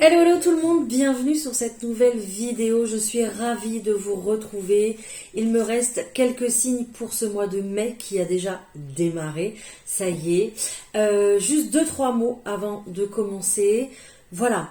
Hello, hello tout le monde, bienvenue sur cette nouvelle vidéo. Je suis ravie de vous retrouver. Il me reste quelques signes pour ce mois de mai qui a déjà démarré. Ça y est. Juste 2-3 mots avant de commencer. Voilà.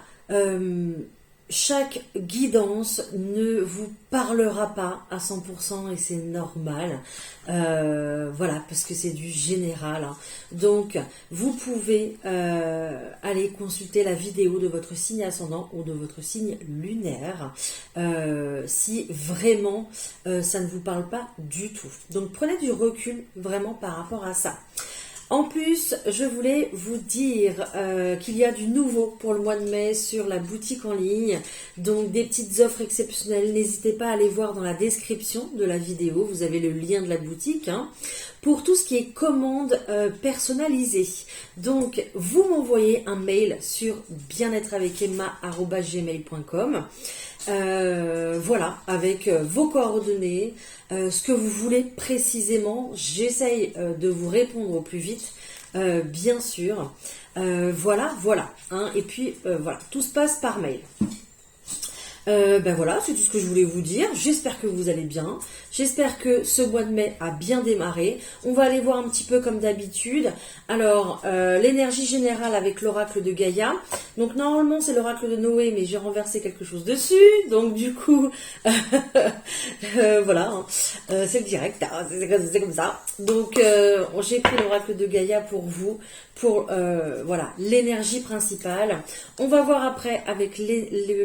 Chaque guidance ne vous parlera pas à 100% et c'est normal. Voilà, parce que c'est du général. Hein. Donc, vous pouvez aller consulter la vidéo de votre signe ascendant ou de votre signe lunaire si vraiment ça ne vous parle pas du tout. Donc, prenez du recul vraiment par rapport à ça. En plus, je voulais vous dire qu'il y a du nouveau pour le mois de mai sur la boutique en ligne. Donc des petites offres exceptionnelles. N'hésitez pas à aller voir dans la description de la vidéo. Vous avez le lien de la boutique. Hein, pour tout ce qui est commande personnalisée. Donc, vous m'envoyez un mail sur bien-être-avec-emma@gmail.com. Voilà, avec vos coordonnées, ce que vous voulez précisément. J'essaye de vous répondre au plus vite, bien sûr. Voilà. Hein, et puis, voilà, tout se passe par mail. Ben voilà, c'est tout ce que je voulais vous dire. J'espère que vous allez bien. J'espère que ce mois de mai a bien démarré. On va aller voir un petit peu comme d'habitude. Alors, l'énergie générale avec l'oracle de Gaïa. Donc, normalement, c'est l'oracle de Noé, mais j'ai renversé quelque chose dessus. Donc, du coup, voilà, hein. C'est le direct. Hein. C'est comme ça. Donc, j'ai pris l'oracle de Gaïa pour vous. Pour voilà, l'énergie principale. On va voir après avec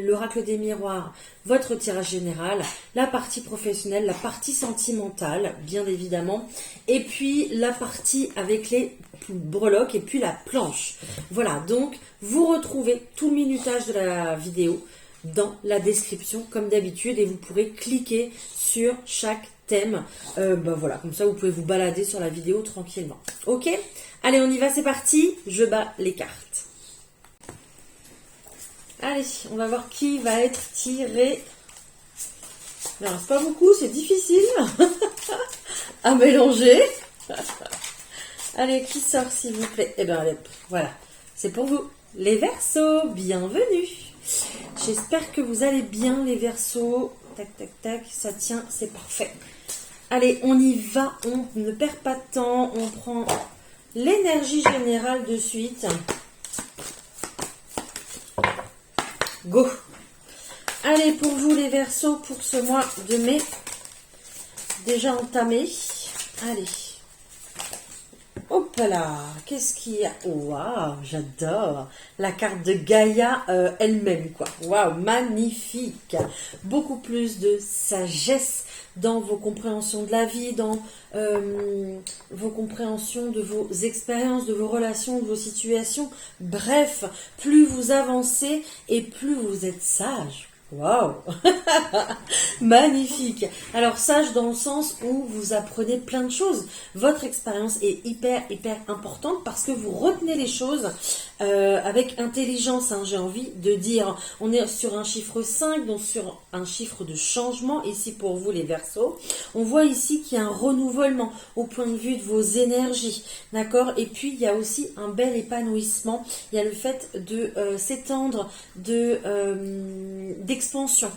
l'oracle des miroirs votre tirage général, la partie professionnelle, la partie sentimentale, bien évidemment, et puis la partie avec les breloques et puis la planche. Voilà, donc vous retrouvez tout le minutage de la vidéo dans la description comme d'habitude et vous pourrez cliquer sur chaque thème. Ben voilà, comme ça vous pouvez vous balader sur la vidéo tranquillement. Ok ? Allez, on y va, c'est parti. Je bats les cartes. Allez, on va voir qui va être tiré. Il n'en reste pas beaucoup, c'est difficile à mélanger. Allez, qui sort s'il vous plaît? Eh bien, allez, voilà, c'est pour vous. Les Verseaux, bienvenue. J'espère que vous allez bien, les Verseaux. Tac, tac, tac, ça tient, c'est parfait. Allez, on y va, on ne perd pas de temps, on prend l'énergie générale de suite. Go! Allez, pour vous les Verseaux, pour ce mois de mai, déjà entamé. Allez. Hop là! Qu'est-ce qu'il y a? Waouh, j'adore! La carte de Gaïa elle-même, quoi. Waouh, magnifique! Beaucoup plus de sagesse dans vos compréhensions de la vie, dans vos compréhensions de vos expériences, de vos relations, de vos situations. Bref, plus vous avancez et plus vous êtes sage. Waouh. Magnifique. Alors sage dans le sens où vous apprenez plein de choses. Votre expérience est hyper importante parce que vous retenez les choses avec intelligence, hein, j'ai envie de dire. On est sur un chiffre 5, donc sur un chiffre de changement ici pour vous les Verseaux. On voit ici qu'il y a un renouvellement au point de vue de vos énergies, d'accord. Et puis il y a aussi un bel épanouissement. Il y a le fait de s'étendre, d'expansion.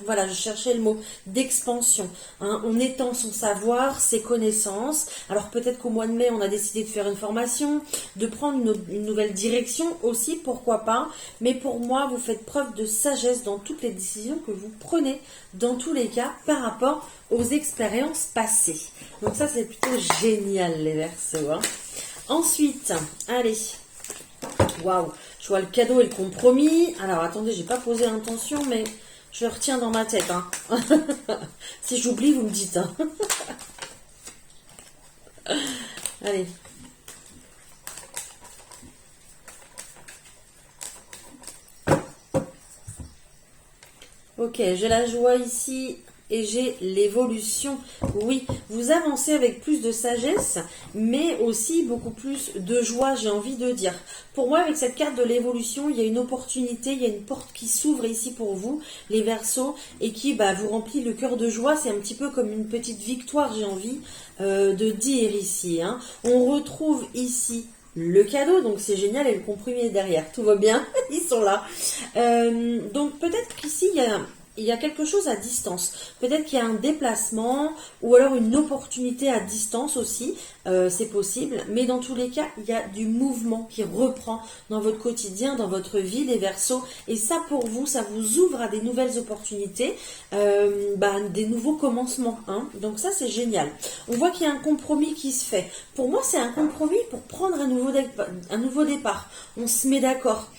Voilà, je cherchais le mot d'expansion. Hein. On étend son savoir, ses connaissances. Alors peut-être qu'au mois de mai, on a décidé de faire une formation, de prendre une nouvelle direction aussi, pourquoi pas. Mais pour moi, vous faites preuve de sagesse dans toutes les décisions que vous prenez, dans tous les cas, par rapport aux expériences passées. Donc ça, c'est plutôt génial, les Verseaux. Hein. Ensuite, allez. Waouh, je vois le cadeau et le compromis. Alors, attendez, j'ai pas posé l'intention, mais je le retiens dans ma tête. Hein. Si j'oublie, vous me dites. Hein. Allez. Ok, j'ai la joie ici et j'ai l'évolution. Oui, vous avancez avec plus de sagesse, mais aussi beaucoup plus de joie, j'ai envie de dire. Pour moi, avec cette carte de l'évolution, il y a une opportunité, il y a une porte qui s'ouvre ici pour vous, les Verseaux, et qui vous remplit le cœur de joie. C'est un petit peu comme une petite victoire, j'ai envie de dire ici. Hein. On retrouve ici le cadeau, donc c'est génial, et le compromis est derrière, tout va bien, ils sont là. Donc peut-être qu'ici, il y a quelque chose à distance. Peut-être qu'il y a un déplacement ou alors une opportunité à distance aussi. C'est possible. Mais dans tous les cas, il y a du mouvement qui reprend dans votre quotidien, dans votre vie, les Verseaux. Et ça, pour vous, ça vous ouvre à des nouvelles opportunités, des nouveaux commencements. Hein. Donc ça, c'est génial. On voit qu'il y a un compromis qui se fait. Pour moi, c'est un compromis pour prendre un nouveau départ. On se met d'accord,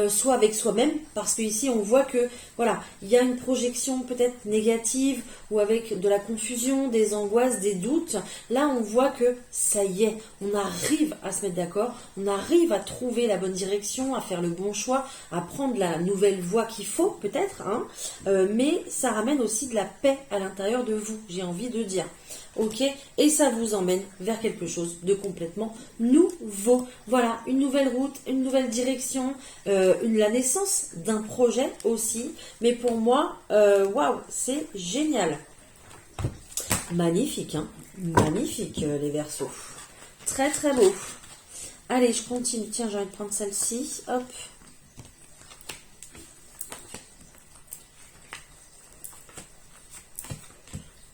soit avec soi-même, parce qu'ici, on voit que, voilà, il y a une projection peut-être négative ou avec de la confusion, des angoisses, des doutes. Là, on voit que ça y est, on arrive à se mettre d'accord, on arrive à trouver la bonne direction, à faire le bon choix, à prendre la nouvelle voie qu'il faut peut-être, hein, mais ça ramène aussi de la paix à l'intérieur de vous, j'ai envie de dire. Ok, et ça vous emmène vers quelque chose de complètement nouveau. Voilà, une nouvelle route, une nouvelle direction, la naissance d'un projet aussi. Mais pour moi, waouh, c'est génial. Magnifique, hein, magnifique les Verseaux. Très très beau. Allez, je continue. Tiens, j'ai envie de prendre celle-ci. Hop.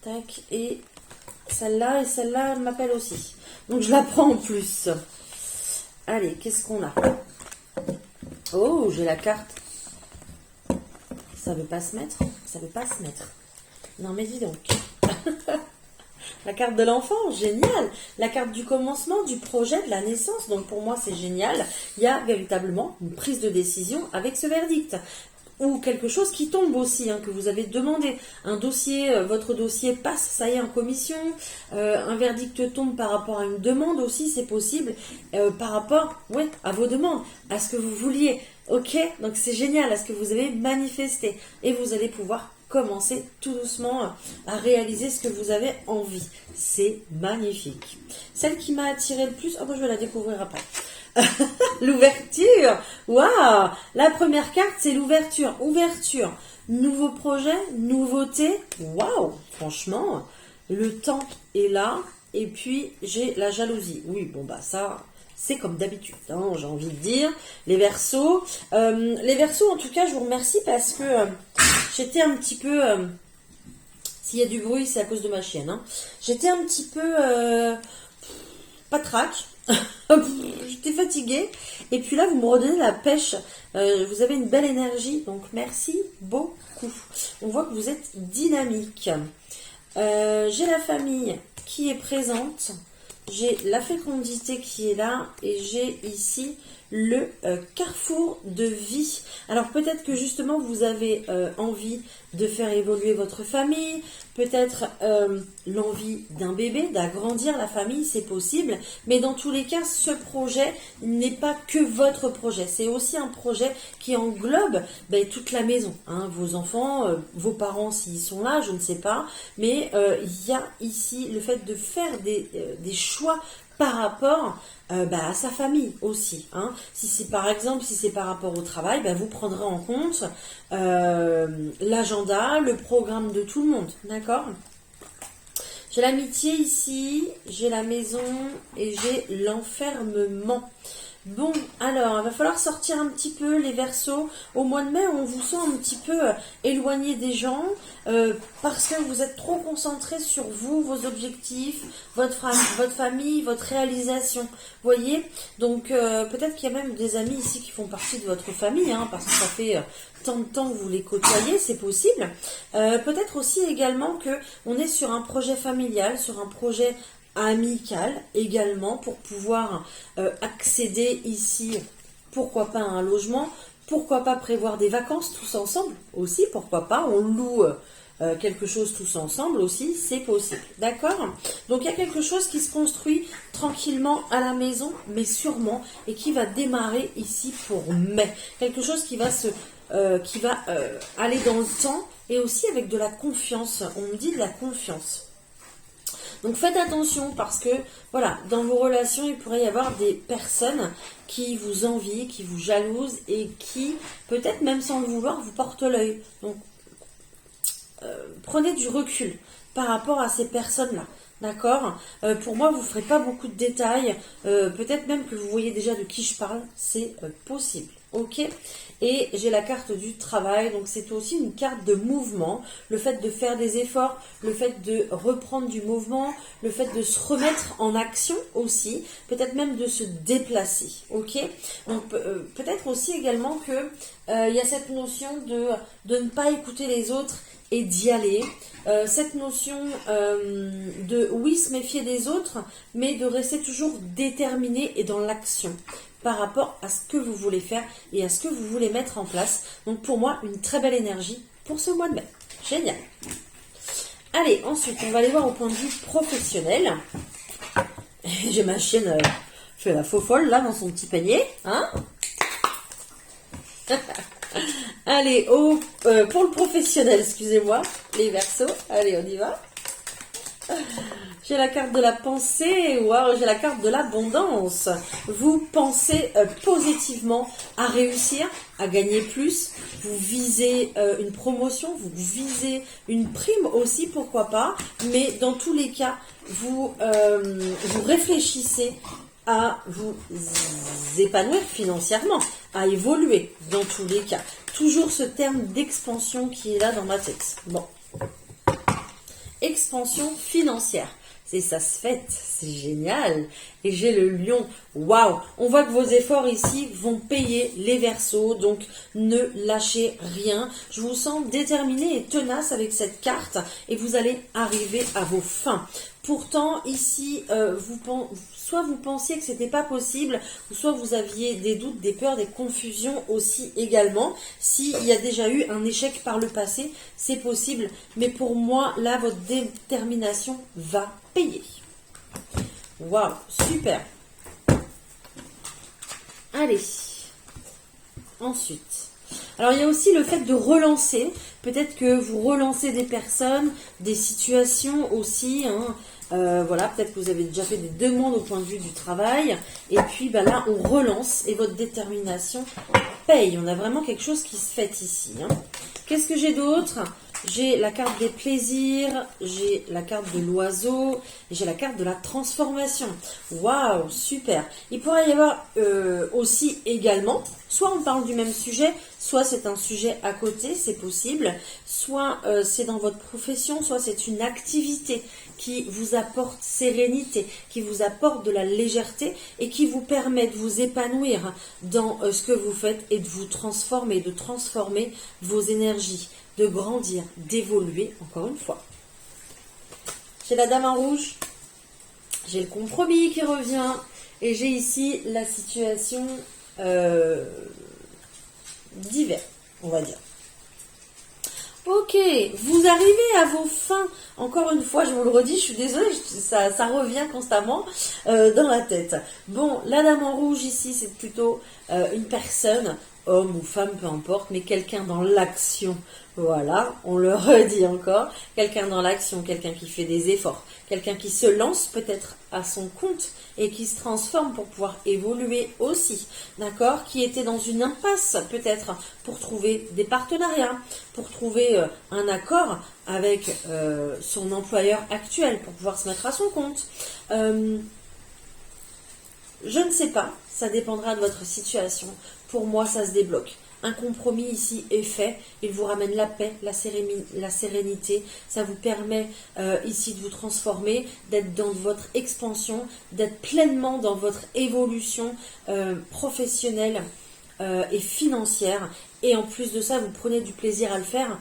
Tac, et celle-là m'appelle aussi. Donc je la prends en plus. Allez, qu'est-ce qu'on a? Oh, j'ai la carte. Ça veut pas se mettre? Ça veut pas se mettre. Non mais dis donc. La carte de l'enfant, génial. La carte du commencement, du projet, de la naissance. Donc pour moi, c'est génial. Il y a véritablement une prise de décision avec ce verdict. Ou quelque chose qui tombe aussi, hein, que vous avez demandé. Un dossier, votre dossier passe, ça y est, en commission. Un verdict tombe par rapport à une demande aussi, c'est possible. Par rapport, ouais, à vos demandes, à ce que vous vouliez. Ok, donc c'est génial, à ce que vous avez manifesté. Et vous allez pouvoir commencer tout doucement à réaliser ce que vous avez envie. C'est magnifique. Celle qui m'a attiré le plus, oh, ben, je vais la découvrir après. L'ouverture. Waouh. La première carte, c'est l'ouverture. Ouverture. Nouveau projet, nouveauté. Waouh. Franchement, le temps est là. Et puis, j'ai la jalousie. Oui, bon, bah ça, c'est comme d'habitude, hein, j'ai envie de dire. Les Verseaux. Les Verseaux, en tout cas, je vous remercie parce que j'étais un petit peu... s'il y a du bruit, c'est à cause de ma chienne. Hein. J'étais un petit peu... patraque. J'étais fatiguée. Et puis là, vous me redonnez la pêche. Vous avez une belle énergie. Donc, merci beaucoup. On voit que vous êtes dynamique. J'ai la famille qui est présente. J'ai la fécondité qui est là. Et j'ai ici le carrefour de vie. Alors, peut-être que justement, vous avez envie de faire évoluer votre famille. Peut-être l'envie d'un bébé, d'agrandir la famille, c'est possible. Mais dans tous les cas, ce projet n'est pas que votre projet. C'est aussi un projet qui englobe toute la maison. Hein, vos enfants, vos parents s'ils sont là, je ne sais pas. Mais il y a ici le fait de faire des choix par rapport à sa famille aussi. Hein. Si c'est par exemple, si c'est par rapport au travail, vous prendrez en compte l'agenda, le programme de tout le monde. D'accord ? J'ai l'amitié ici, j'ai la maison et j'ai l'enfermement. Bon, alors, il va falloir sortir un petit peu les Verseaux. Au mois de mai, on vous sent un petit peu éloigné des gens parce que vous êtes trop concentré sur vous, vos objectifs, votre famille, votre réalisation. Voyez ? Donc, peut-être qu'il y a même des amis ici qui font partie de votre famille, hein, parce que ça fait tant de temps que vous les côtoyez, c'est possible. Peut-être aussi également que on est sur un projet familial, sur un projet amical également pour pouvoir accéder ici, pourquoi pas à un logement, pourquoi pas prévoir des vacances tous ensemble aussi, pourquoi pas, on loue quelque chose tous ensemble aussi, c'est possible, d'accord? Donc il y a quelque chose qui se construit tranquillement à la maison, mais sûrement, et qui va démarrer ici pour mai, quelque chose qui va aller dans le temps, et aussi avec de la confiance, on me dit de la confiance. Donc faites attention parce que, voilà, dans vos relations, il pourrait y avoir des personnes qui vous envient, qui vous jalousent et qui, peut-être même sans le vouloir, vous portent l'œil. Donc, prenez du recul par rapport à ces personnes-là. D'accord. Pour moi, vous ne ferez pas beaucoup de détails. Peut-être même que vous voyez déjà de qui je parle. C'est possible. Ok. Et j'ai la carte du travail. Donc, c'est aussi une carte de mouvement. Le fait de faire des efforts, le fait de reprendre du mouvement, le fait de se remettre en action aussi. Peut-être même de se déplacer. Ok. Donc, peut-être aussi également que il y a cette notion de ne pas écouter les autres et d'y aller. Cette notion de oui se méfier des autres, mais de rester toujours déterminé et dans l'action par rapport à ce que vous voulez faire et à ce que vous voulez mettre en place. Donc pour moi, une très belle énergie pour ce mois de mai. Génial. Allez, ensuite, on va aller voir au point de vue professionnel. J'ai ma chienne, je fais la faux folle là dans son petit panier. Hein. Allez, pour le professionnel, excusez-moi, les Verseaux. Allez, on y va. J'ai la carte de la pensée, wow, j'ai la carte de l'abondance. Vous pensez positivement à réussir, à gagner plus. Vous visez une promotion, vous visez une prime aussi, pourquoi pas. Mais dans tous les cas, vous réfléchissez à vous épanouir financièrement, à évoluer dans tous les cas. Toujours ce terme d'expansion qui est là dans ma tête. Bon. Expansion financière. Et ça se fait, c'est génial. Et j'ai le lion. Waouh! On voit que vos efforts ici vont payer les Verseaux, donc ne lâchez rien. Je vous sens déterminé et tenace avec cette carte et vous allez arriver à vos fins. Pourtant, ici, soit vous pensiez que c'était pas possible, ou soit vous aviez des doutes, des peurs, des confusions aussi également. S'il y a déjà eu un échec par le passé, c'est possible. Mais pour moi, là, votre détermination va payer. Waouh, super. Allez. Ensuite. Alors, il y a aussi le fait de relancer. Peut-être que vous relancez des personnes, des situations aussi, hein. Voilà, peut-être que vous avez déjà fait des demandes au point de vue du travail. Et puis là, on relance et votre détermination paye. On a vraiment quelque chose qui se fait ici. Hein. Qu'est-ce que j'ai d'autre? J'ai la carte des plaisirs, j'ai la carte de l'oiseau, et j'ai la carte de la transformation. Waouh, super. Il pourrait y avoir aussi également, soit on parle du même sujet, soit c'est un sujet à côté, c'est possible, soit c'est dans votre profession, soit c'est une activité qui vous apporte sérénité, qui vous apporte de la légèreté et qui vous permet de vous épanouir dans ce que vous faites et de vous transformer, de transformer vos énergies, de grandir, d'évoluer encore une fois. J'ai la dame en rouge, j'ai le compromis qui revient et j'ai ici la situation d'hiver, on va dire. Ok, vous arrivez à vos fins. Encore une fois, je vous le redis, je suis désolée, ça revient constamment dans la tête. Bon, la dame en rouge ici, c'est plutôt une personne, homme ou femme, peu importe, mais quelqu'un dans l'action. Voilà, on le redit encore. Quelqu'un dans l'action, quelqu'un qui fait des efforts, quelqu'un qui se lance peut-être à son compte et qui se transforme pour pouvoir évoluer aussi, d'accord? Qui était dans une impasse peut-être pour trouver des partenariats, pour trouver un accord avec son employeur actuel pour pouvoir se mettre à son compte. Je ne sais pas, ça dépendra de votre situation. Pour moi, ça se débloque. Un compromis ici est fait, il vous ramène la paix, la sérénité, ça vous permet ici de vous transformer, d'être dans votre expansion, d'être pleinement dans votre évolution professionnelle et financière. Et en plus de ça, vous prenez du plaisir à le faire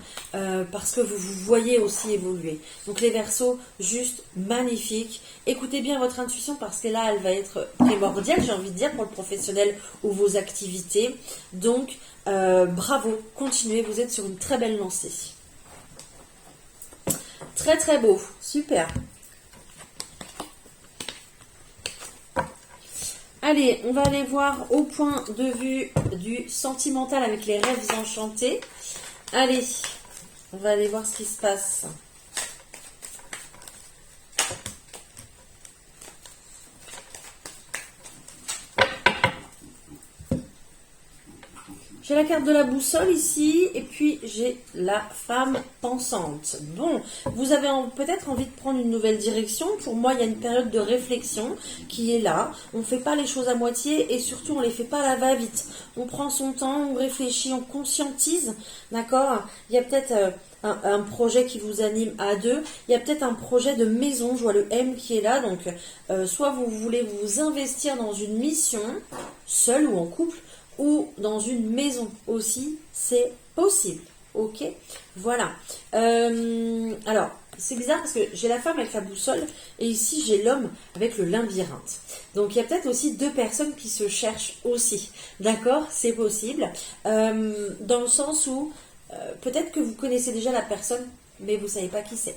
parce que vous vous voyez aussi évoluer. Donc les Verseaux, juste magnifique. Écoutez bien votre intuition parce que là, elle va être primordiale, j'ai envie de dire, pour le professionnel ou vos activités. Donc, bravo, continuez, vous êtes sur une très belle lancée. Très très beau, super. Allez, on va aller voir au point de vue du sentimental avec les rêves enchantés. Allez, on va aller voir ce qui se passe. J'ai la carte de la boussole ici, et puis j'ai la femme pensante. Bon, vous avez peut-être envie de prendre une nouvelle direction. Pour moi, il y a une période de réflexion qui est là. On ne fait pas les choses à moitié, et surtout, on ne les fait pas à la va-vite. On prend son temps, on réfléchit, on conscientise, d'accord? Il y a peut-être un projet qui vous anime à deux. Il y a peut-être un projet de maison, je vois le M qui est là. Donc, soit vous voulez vous investir dans une mission, seul ou en couple, ou dans une maison aussi, c'est possible. Ok, voilà. Alors, c'est bizarre parce que j'ai la femme avec la boussole et ici j'ai l'homme avec le labyrinthe. Donc il y a peut-être aussi deux personnes qui se cherchent aussi. D'accord, c'est possible. Dans le sens où peut-être que vous connaissez déjà la personne, mais vous ne savez pas qui c'est.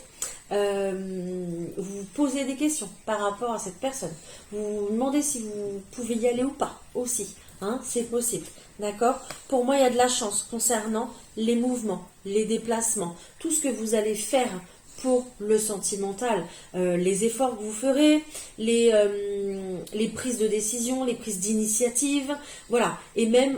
Vous vous posez des questions par rapport à cette personne. Vous vous demandez si vous pouvez y aller ou pas aussi. Hein, c'est possible. D'accord? Pour moi, il y a de la chance concernant les mouvements, les déplacements, tout ce que vous allez faire pour le sentimental, les efforts que vous ferez, les prises de décision, les prises d'initiative, voilà. Et même,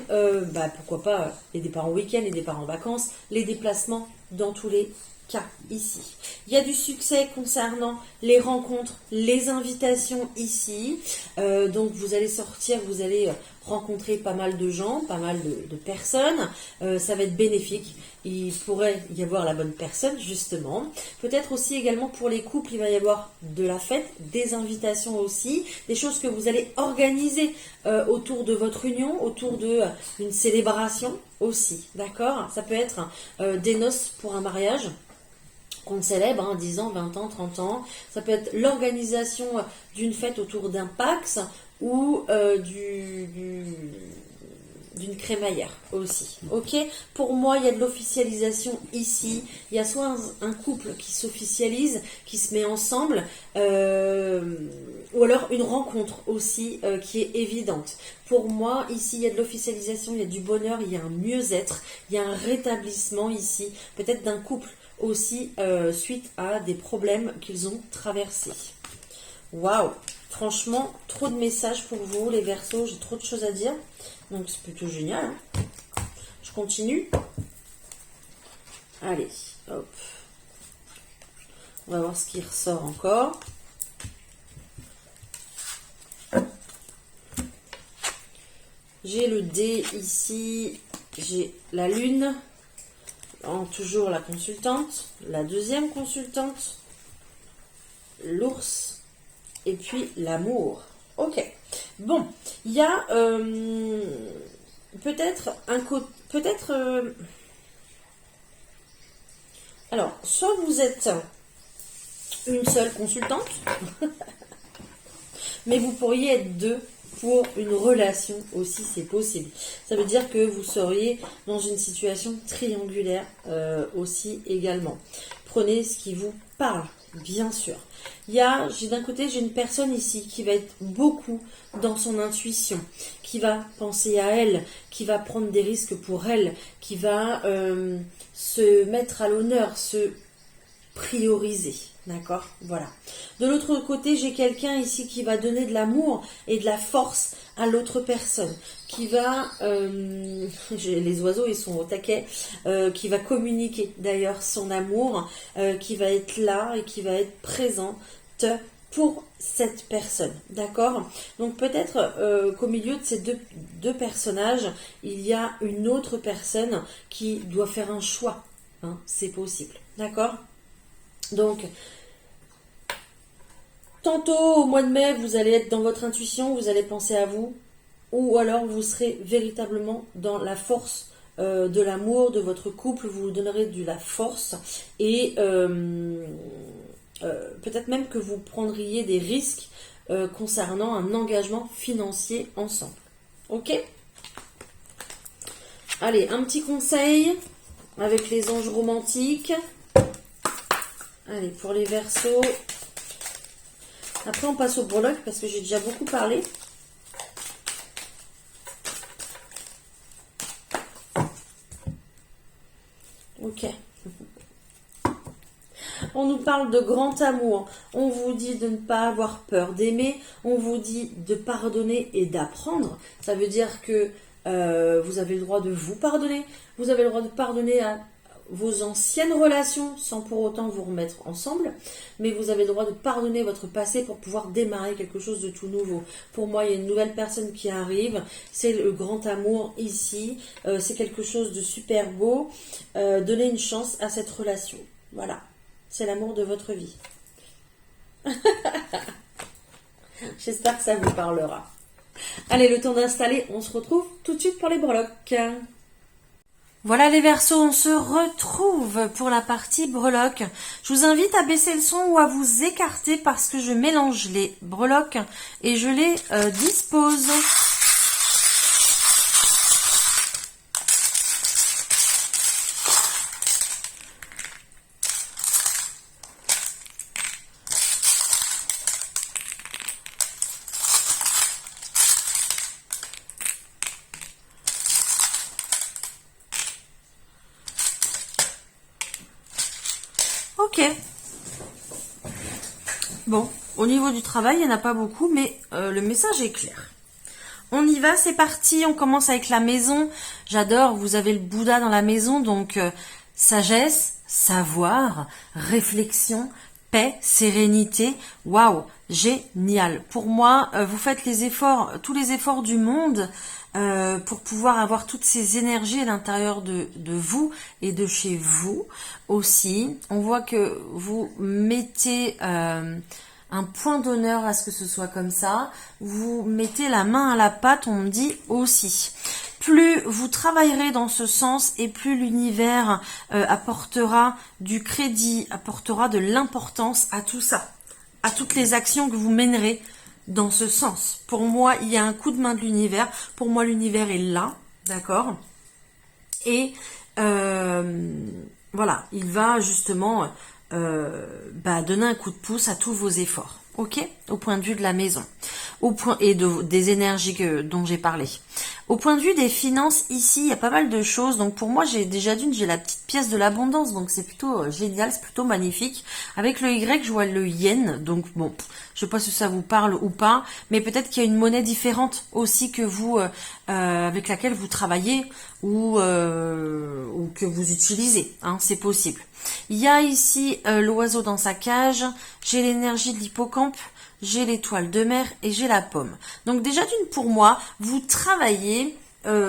pourquoi pas, les départs en week-end, les départs en vacances, les déplacements dans tous les cas ici. Il y a du succès concernant les rencontres, les invitations ici. Donc vous allez sortir, vous allez rencontrer pas mal de gens, pas mal de personnes. Ça va être bénéfique. Il pourrait y avoir la bonne personne, justement. Peut-être aussi également pour les couples, il va y avoir de la fête, des invitations aussi, des choses que vous allez organiser autour de votre union, autour d'une célébration aussi. D'accord? Ça peut être des noces pour un mariage qu'on célèbre, 10 ans, 20 ans, 30 ans. Ça peut être l'organisation d'une fête autour d'un Pax ou d'une crémaillère aussi. Ok, pour moi, il y a de l'officialisation ici. Il y a soit un couple qui s'officialise, qui se met ensemble, ou alors une rencontre aussi qui est évidente. Pour moi, ici, il y a de l'officialisation, il y a du bonheur, il y a un mieux-être, il y a un rétablissement ici, peut-être d'un couple aussi suite à des problèmes qu'ils ont traversés. Waouh! Franchement, trop de messages pour vous, les Verseaux, j'ai trop de choses à dire. Donc, c'est plutôt génial. Hein. Je continue. Allez, hop. On va voir ce qui ressort encore. J'ai le dé ici. J'ai la lune. Toujours la consultante. La deuxième consultante. L'ours. Et puis l'amour. Ok. Bon, il y a peut-être un côté... alors, soit vous êtes une seule consultante, mais vous pourriez être deux pour une relation aussi, c'est possible. Ça veut dire que vous seriez dans une situation triangulaire aussi également. Prenez ce qui vous parle, bien sûr. D'un côté, j'ai une personne ici qui va être beaucoup dans son intuition, qui va penser à elle, qui va prendre des risques pour elle, qui va se mettre à l'honneur, se prioriser. D'accord? Voilà. De l'autre côté, j'ai quelqu'un ici qui va donner de l'amour et de la force à l'autre personne, qui va, les oiseaux ils sont au taquet, qui va communiquer d'ailleurs son amour, qui va être là et qui va être présente pour cette personne, d'accord? Donc peut-être qu'au milieu de ces deux personnages, il y a une autre personne qui doit faire un choix, hein, c'est possible, d'accord? Donc, tantôt au mois de mai, vous allez être dans votre intuition, vous allez penser à vous, ou alors vous serez véritablement dans la force de l'amour, de votre couple, vous vous donnerez de la force, et peut-être même que vous prendriez des risques concernant un engagement financier ensemble. Ok? Allez, un petit conseil avec les anges romantiques. Allez, pour les Verseaux. Après, on passe au breloque parce que j'ai déjà beaucoup parlé. Ok. On nous parle de grand amour. On vous dit de ne pas avoir peur d'aimer. On vous dit de pardonner et d'apprendre. Ça veut dire que vous avez le droit de vous pardonner, vous avez le droit de pardonner à vos anciennes relations sans pour autant vous remettre ensemble, mais vous avez le droit de pardonner votre passé pour pouvoir démarrer quelque chose de tout nouveau. Pour moi, il y a une nouvelle personne qui arrive, c'est le grand amour ici, c'est quelque chose de super beau. Donnez une chance à cette relation. Voilà, c'est l'amour de votre vie. J'espère que ça vous parlera. Allez, le temps d'installer, on se retrouve tout de suite pour les breloques. Voilà les Verseaux, on se retrouve pour la partie breloques. Je vous invite à baisser le son ou à vous écarter parce que je mélange les breloques et je les dispose. Ok. Bon, au niveau du travail, il n'y en a pas beaucoup, mais le message est clair. On y va, c'est parti, on commence avec la maison. J'adore, vous avez le Bouddha dans la maison, donc sagesse, savoir, réflexion, paix, sérénité. Waouh, génial. Pour moi, vous faites les efforts, tous les efforts du monde pour pouvoir avoir toutes ces énergies à l'intérieur de vous et de chez vous aussi. On voit que vous mettez un point d'honneur à ce que ce soit comme ça. Vous mettez la main à la pâte, on me dit aussi. Plus vous travaillerez dans ce sens et plus l'univers apportera du crédit, apportera de l'importance à tout ça, à toutes les actions que vous mènerez dans ce sens. Pour moi, il y a un coup de main de l'univers. Pour moi, l'univers est là, d'accord? Et voilà, il va justement donner un coup de pouce à tous vos efforts. Ok, au point de vue de la maison, au point et des énergies dont j'ai parlé. Au point de vue des finances, ici, il y a pas mal de choses. Donc pour moi, j'ai la petite pièce de l'abondance, donc c'est plutôt génial, c'est plutôt magnifique. Avec le Y, je vois le yen, donc bon, je sais pas si ça vous parle ou pas, mais peut-être qu'il y a une monnaie différente aussi que vous, avec laquelle vous travaillez ou que vous utilisez, hein, c'est possible. Il y a ici l'oiseau dans sa cage, j'ai l'énergie de l'hippocampe, j'ai l'étoile de mer et j'ai la pomme. Donc déjà d'une, pour moi, vous travaillez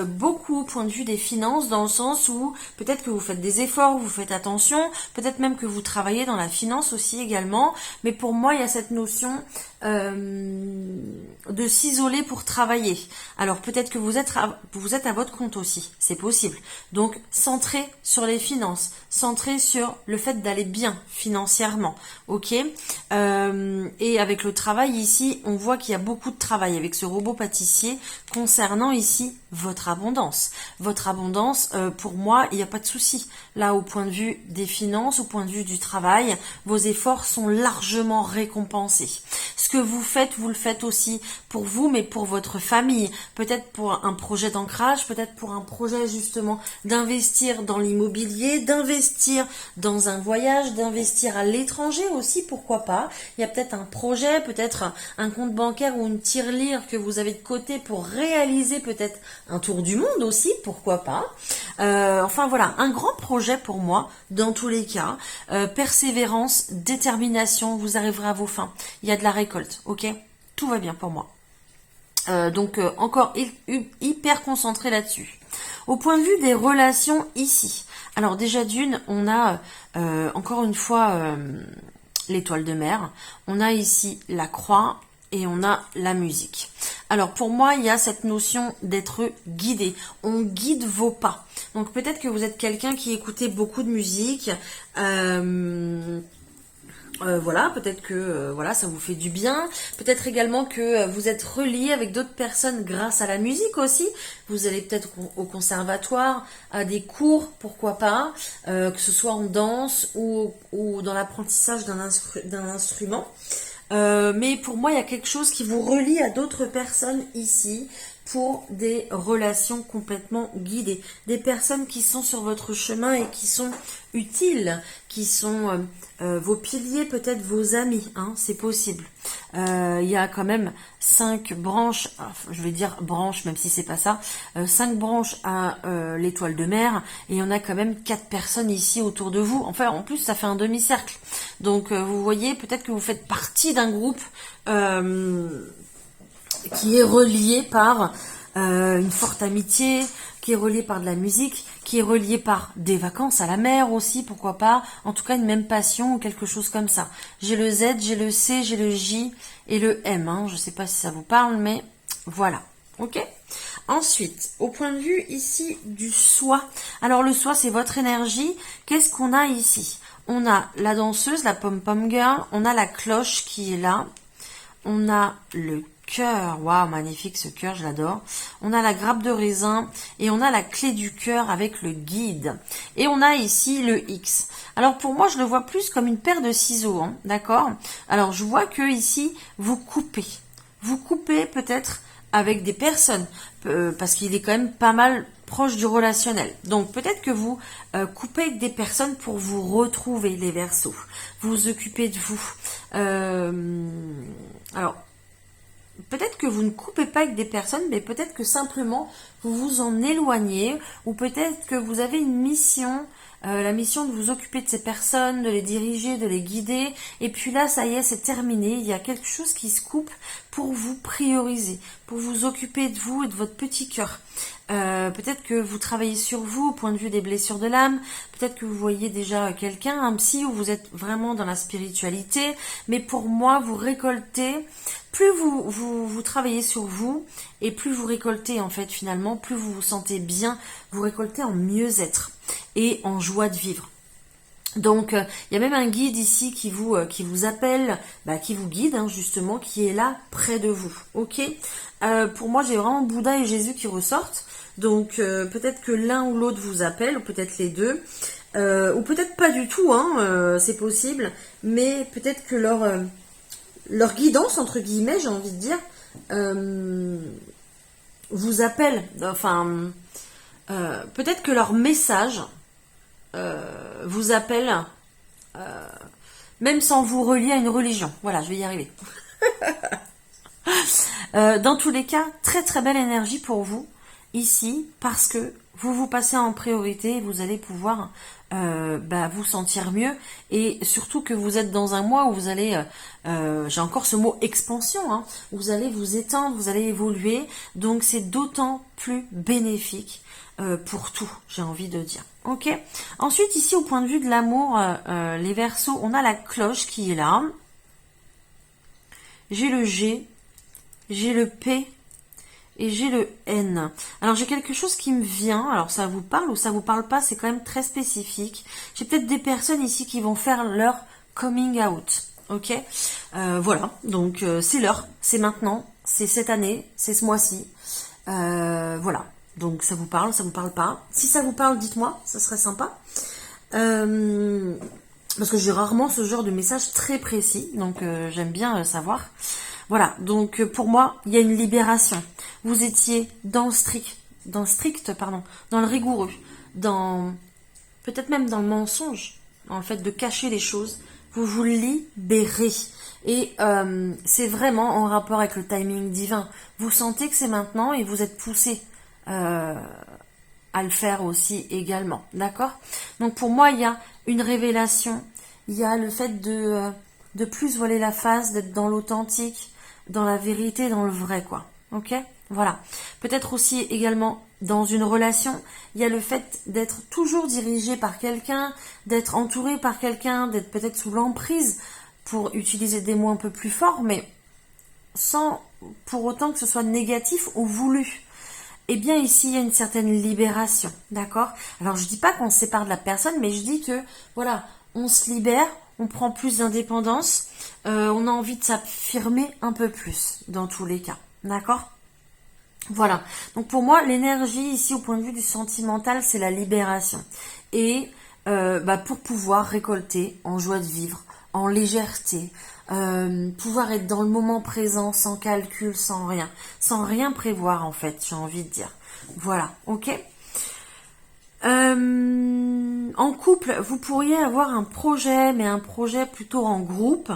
beaucoup au point de vue des finances, dans le sens où peut-être que vous faites des efforts, vous faites attention, peut-être même que vous travaillez dans la finance aussi également, mais pour moi il y a cette notion de s'isoler pour travailler. Alors peut-être que vous êtes à votre compte aussi, c'est possible. Donc centré sur les finances, centré sur le fait d'aller bien financièrement, ok. Et avec le travail ici, on voit qu'il y a beaucoup de travail avec ce robot pâtissier concernant ici votre abondance. Votre abondance, pour moi, il n'y a pas de souci. Là, au point de vue des finances, au point de vue du travail, vos efforts sont largement récompensés. Ce que vous le faites aussi pour vous, mais pour votre famille. Peut-être pour un projet d'ancrage, peut-être pour un projet justement d'investir dans l'immobilier, d'investir dans un voyage, d'investir à l'étranger aussi, pourquoi pas. Il y a peut-être un projet, peut-être un compte bancaire ou une tirelire que vous avez de côté pour réaliser peut-être un tour du monde aussi, pourquoi pas. Enfin voilà, un grand projet pour moi, dans tous les cas. Persévérance, détermination, vous arriverez à vos fins. Il y a de la récolte, ok? Tout va bien pour moi. Donc encore hyper concentré là-dessus. Au point de vue des relations ici. Alors déjà d'une, on a encore une fois l'étoile de mer. On a ici la croix. Et on a la musique. Alors pour moi, il y a cette notion d'être guidé. On guide vos pas. Donc peut-être que vous êtes quelqu'un qui écoutait beaucoup de musique. Voilà, peut-être que voilà, ça vous fait du bien. Peut-être également que vous êtes relié avec d'autres personnes grâce à la musique aussi. Vous allez peut-être au conservatoire, à des cours, pourquoi pas, que ce soit en danse ou dans l'apprentissage d'un instrument. Mais pour moi, il y a quelque chose qui vous relie à d'autres personnes ici pour des relations complètement guidées, des personnes qui sont sur votre chemin et qui sont utiles, qui sont vos piliers, peut-être vos amis, hein, c'est possible. Il y a quand même 5 branches, je vais dire branches même si c'est pas ça, 5 branches à l'étoile de mer, et il y en a quand même 4 personnes ici autour de vous. Enfin, en plus, ça fait un demi-cercle. Donc, vous voyez, peut-être que vous faites partie d'un groupe qui est relié par une forte amitié, qui est relié par de la musique, qui est relié par des vacances à la mer aussi, pourquoi pas, en tout cas une même passion ou quelque chose comme ça. J'ai le Z, j'ai le C, j'ai le J et le M, hein. Je ne sais pas si ça vous parle, mais voilà, ok. Ensuite, au point de vue ici du soi, alors le soi c'est votre énergie, qu'est-ce qu'on a ici? On a la danseuse, la pom-pom girl, on a la cloche qui est là, on a le cœur, waouh, magnifique ce cœur, je l'adore. On a la grappe de raisin et on a la clé du cœur avec le guide. Et on a ici le X. Alors pour moi, je le vois plus comme une paire de ciseaux, hein, d'accord? Alors je vois que ici, vous coupez. Vous coupez peut-être avec des personnes, parce qu'il est quand même pas mal proche du relationnel. Donc peut-être que vous coupez avec des personnes pour vous retrouver, les Verseaux. Vous vous occupez de vous. Alors, peut-être que vous ne coupez pas avec des personnes, mais peut-être que simplement vous vous en éloignez, ou peut-être que vous avez une mission, la mission de vous occuper de ces personnes, de les diriger, de les guider, et puis là, ça y est, c'est terminé, il y a quelque chose qui se coupe pour vous prioriser, pour vous occuper de vous et de votre petit cœur. Peut-être que vous travaillez sur vous au point de vue des blessures de l'âme, peut-être que vous voyez déjà quelqu'un, un psy, où vous êtes vraiment dans la spiritualité, mais pour moi, vous récoltez, plus vous travaillez sur vous, et plus vous récoltez en fait finalement, plus vous vous sentez bien, vous récoltez en mieux-être et en joie de vivre. Donc, il y a même un guide ici qui vous appelle, qui vous guide, hein, justement, qui est là près de vous. Ok. Pour moi, j'ai vraiment Bouddha et Jésus qui ressortent. Donc, peut-être que l'un ou l'autre vous appelle, ou peut-être les deux, ou peut-être pas du tout, hein, c'est possible. Mais peut-être que leur guidance, entre guillemets, j'ai envie de dire, vous appelle. Enfin, peut-être que leur message vous appelle, même sans vous relier à une religion. Voilà, je vais y arriver. Dans tous les cas, très très belle énergie pour vous ici, parce que vous vous passez en priorité et vous allez pouvoir vous sentir mieux, et surtout que vous êtes dans un mois où vous allez, j'ai encore ce mot expansion, hein, vous allez vous étendre, vous allez évoluer, donc c'est d'autant plus bénéfique pour tout, j'ai envie de dire. Ok. Ensuite, ici, au point de vue de l'amour, les Verseaux, on a la cloche qui est là. J'ai le G, j'ai le P et j'ai le N. Alors, j'ai quelque chose qui me vient. Alors, ça vous parle ou ça vous parle pas, c'est quand même très spécifique. J'ai peut-être des personnes ici qui vont faire leur coming out. Ok. Voilà. Donc, c'est l'heure, c'est maintenant, c'est cette année, c'est ce mois-ci. Voilà. Donc ça vous parle pas. Si ça vous parle, dites-moi, ça serait sympa. Parce que j'ai rarement ce genre de message très précis, donc j'aime bien savoir. Voilà, donc pour moi, il y a une libération. Vous étiez dans le strict, dans le rigoureux, dans peut-être même dans le mensonge, dans le fait de cacher les choses. Vous vous libérez. Et c'est vraiment en rapport avec le timing divin. Vous sentez que c'est maintenant et vous êtes poussé à le faire aussi également, d'accord? Donc pour moi, il y a une révélation, il y a le fait de plus voiler la face, d'être dans l'authentique, dans la vérité, dans le vrai, quoi. Ok? Voilà. Peut-être aussi également dans une relation, il y a le fait d'être toujours dirigé par quelqu'un, d'être entouré par quelqu'un, d'être peut-être sous l'emprise, pour utiliser des mots un peu plus forts, mais sans pour autant que ce soit négatif ou voulu. Eh bien, ici, il y a une certaine libération, d'accord? Alors, je dis pas qu'on se sépare de la personne, mais je dis que, voilà, on se libère, on prend plus d'indépendance, on a envie de s'affirmer un peu plus, dans tous les cas, d'accord? Voilà. Donc, pour moi, l'énergie, ici, au point de vue du sentimental, c'est la libération. Et pour pouvoir récolter en joie de vivre, en légèreté, pouvoir être dans le moment présent, sans calcul, sans rien prévoir en fait, j'ai envie de dire. Voilà, ok. En couple, vous pourriez avoir un projet, mais un projet plutôt en groupe,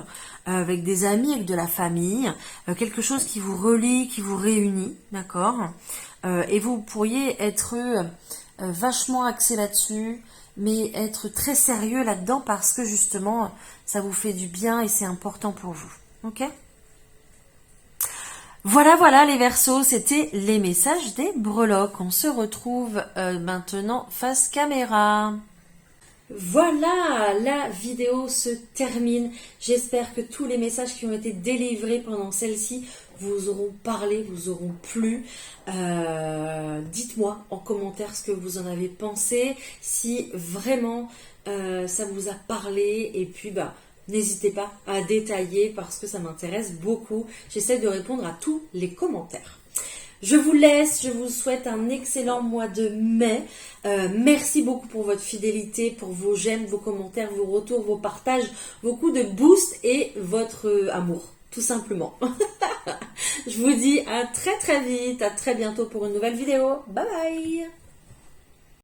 avec des amis, avec de la famille, quelque chose qui vous relie, qui vous réunit, d'accord. Et vous pourriez être vachement axé là-dessus, mais être très sérieux là-dedans parce que justement, ça vous fait du bien et c'est important pour vous, ok. Voilà les Verseaux, c'était les messages des breloques. On se retrouve maintenant face caméra. Voilà, la vidéo se termine. J'espère que tous les messages qui ont été délivrés pendant celle-ci vous auront parlé, vous auront plu. Dites-moi en commentaire ce que vous en avez pensé, si vraiment ça vous a parlé, et puis n'hésitez pas à détailler parce que ça m'intéresse beaucoup. J'essaie de répondre à tous les commentaires. Je vous laisse, je vous souhaite un excellent mois de mai. Merci beaucoup pour votre fidélité, pour vos j'aime, vos commentaires, vos retours, vos partages, vos coups de boost et votre amour, tout simplement. Je vous dis à très vite, à très bientôt pour une nouvelle vidéo. Bye bye!